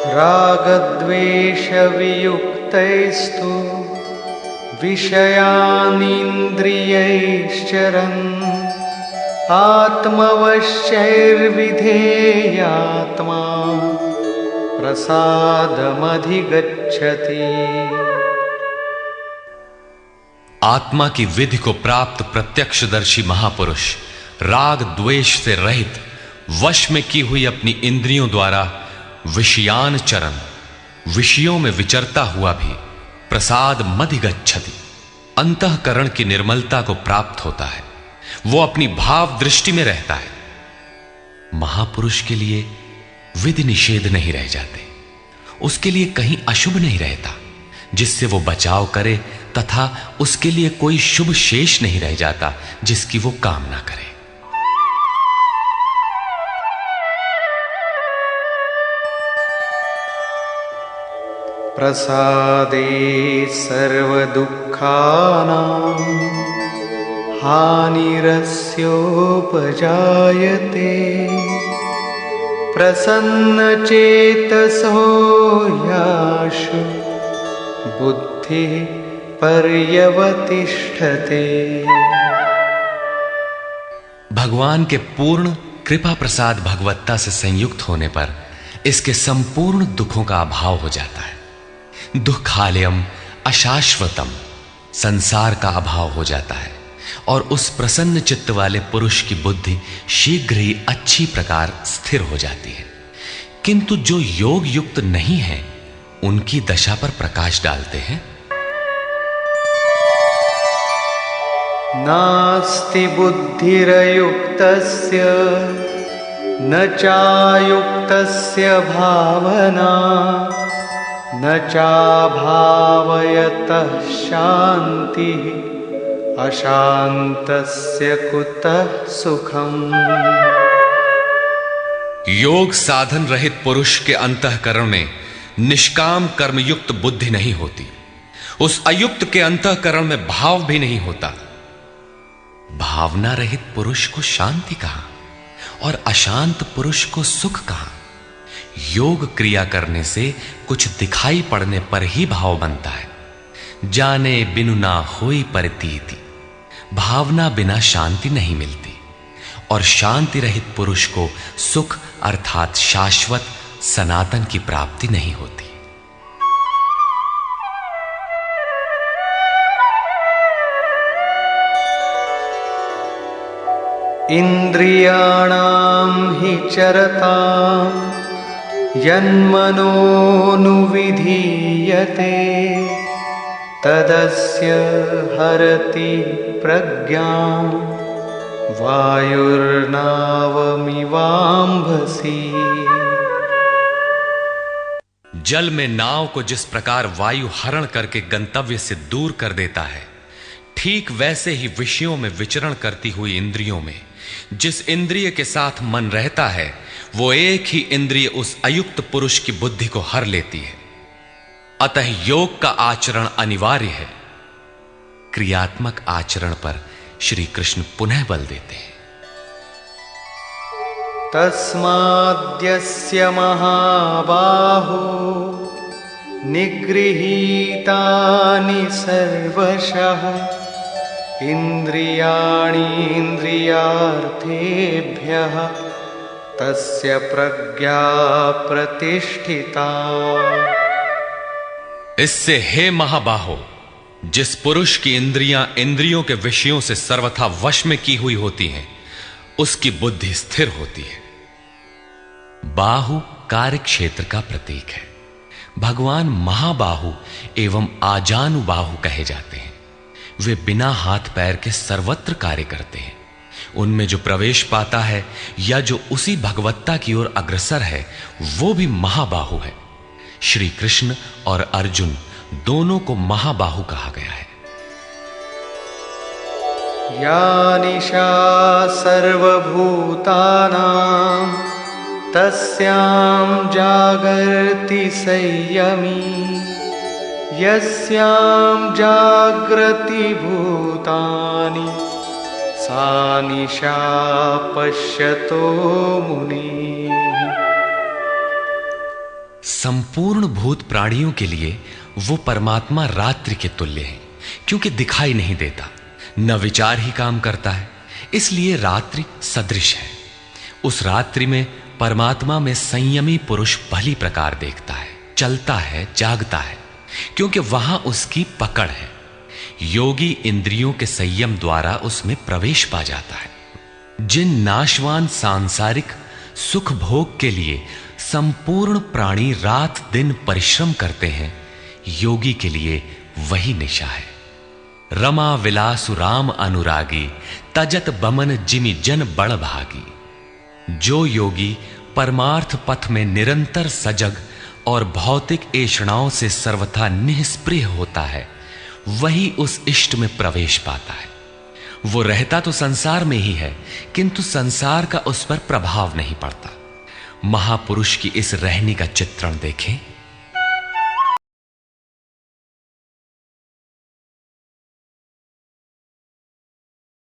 रागद्वेषवियुक्तैस्तु विषयानिन्द्रियैश्चरन् आत्मवश्यैर्विधेयात्मा प्रसादमधिगच्छति। आत्मा की विधि को प्राप्त प्रत्यक्षदर्शी महापुरुष राग द्वेष से रहित वश में की हुई अपनी इंद्रियों द्वारा विषयान चरण विषयों में विचरता हुआ भी प्रसाद मधिगच्छति अंतःकरण की निर्मलता को प्राप्त होता है। वो अपनी भाव दृष्टि में रहता है। महापुरुष के लिए विधि निषेध नहीं रह जाते, उसके लिए कहीं अशुभ नहीं रहता जिससे वो बचाव करे, तथा उसके लिए कोई शुभ शेष नहीं रह जाता जिसकी वो कामना करे। प्रसादे सर्वदुःखानां हानिरस्योपजायते प्रसन्नचेतसो याशु बुद्धिः पर्यवतिष्ठते। भगवान के पूर्ण कृपा प्रसाद भगवत्ता से संयुक्त होने पर इसके संपूर्ण दुखों का अभाव हो जाता है। दुखालयम अशाश्वतम संसार का अभाव हो जाता है और उस प्रसन्न चित्त वाले पुरुष की बुद्धि शीघ्र ही अच्छी प्रकार स्थिर हो जाती है। किंतु जो योग युक्त नहीं है उनकी दशा पर प्रकाश डालते हैं। नास्ति बुद्धिरयुक्तस्य न चायुक्तस्य भावना न चाभावयतः शान्तिः अशान्तस्य कुतः सुखम्। योग साधन रहित पुरुष के अंतःकरण में निष्काम कर्मयुक्त बुद्धि नहीं होती। उस अयुक्त के अंतःकरण में भाव भी नहीं होता। भावना रहित पुरुष को शांति कहां और अशांत पुरुष को सुख कहां। योग क्रिया करने से कुछ दिखाई पड़ने पर ही भाव बनता है। जाने बिनु ना होई प्रतीति, भावना बिना शांति नहीं मिलती और शांति रहित पुरुष को सुख अर्थात शाश्वत सनातन की प्राप्ति नहीं होती। इंद्रियाणां हि चरतां यन्मनोनुविधीयते तदस्य हरति प्रज्ञां वायुर्नावमिवाम्भसि। जल में नाव को जिस प्रकार वायु हरण करके गंतव्य से दूर कर देता है, ठीक वैसे ही विषयों में विचरण करती हुई इंद्रियों में जिस इंद्रिय के साथ मन रहता है वो एक ही इंद्रिय उस अयुक्त पुरुष की बुद्धि को हर लेती है। अतः योग का आचरण अनिवार्य है। क्रियात्मक आचरण पर श्री कृष्ण पुनः बल देते हैं। तस्माद्यस्य महाबाहो निगृहीतानि सर्वशः इंद्रियाणीन्द्रियार्थेभ्यः तस्य प्रज्ञा प्रतिष्ठिता। इससे हे महाबाहो, जिस पुरुष की इंद्रियां इंद्रियों के विषयों से सर्वथा वश में की हुई होती हैं, उसकी बुद्धि स्थिर होती है। बाहु कार्य क्षेत्र का प्रतीक है। भगवान महाबाहु एवं आजानुबाहु कहे जाते हैं। वे बिना हाथ पैर के सर्वत्र कार्य करते हैं। उनमें जो प्रवेश पाता है या जो उसी भगवत्ता की ओर अग्रसर है वो भी महाबाहु है। श्री कृष्ण और अर्जुन दोनों को महाबाहु कहा गया है। या निशा सर्वभूतानां तस्यां जागर्ति संयमी यस्यां जागृति भूतानि सा निशा पश्यतो मुनि। संपूर्ण भूत प्राणियों के लिए वो परमात्मा रात्रि के तुल्य है, क्योंकि दिखाई नहीं देता, न विचार ही काम करता है, इसलिए रात्रि सदृश है। उस रात्रि में परमात्मा में संयमी पुरुष भली प्रकार देखता है, चलता है, जागता है, क्योंकि वहां उसकी पकड़ है। योगी इंद्रियों के संयम द्वारा उसमें प्रवेश पा जाता है। जिन नाशवान सांसारिक सुख भोग के लिए संपूर्ण प्राणी रात दिन परिश्रम करते हैं, योगी के लिए वही निशा है। रमा विलासु राम अनुरागी, तजत बमन जिमि जन बड़ भागी। जो योगी परमार्थ पथ में निरंतर सजग और भौतिक ऐषणाओं से सर्वथा निष्प्रिय होता है, वही उस इष्ट में प्रवेश पाता है। वो रहता तो संसार में ही है, किंतु संसार का उस पर प्रभाव नहीं पड़ता। महापुरुष की इस रहने का चित्रण देखें।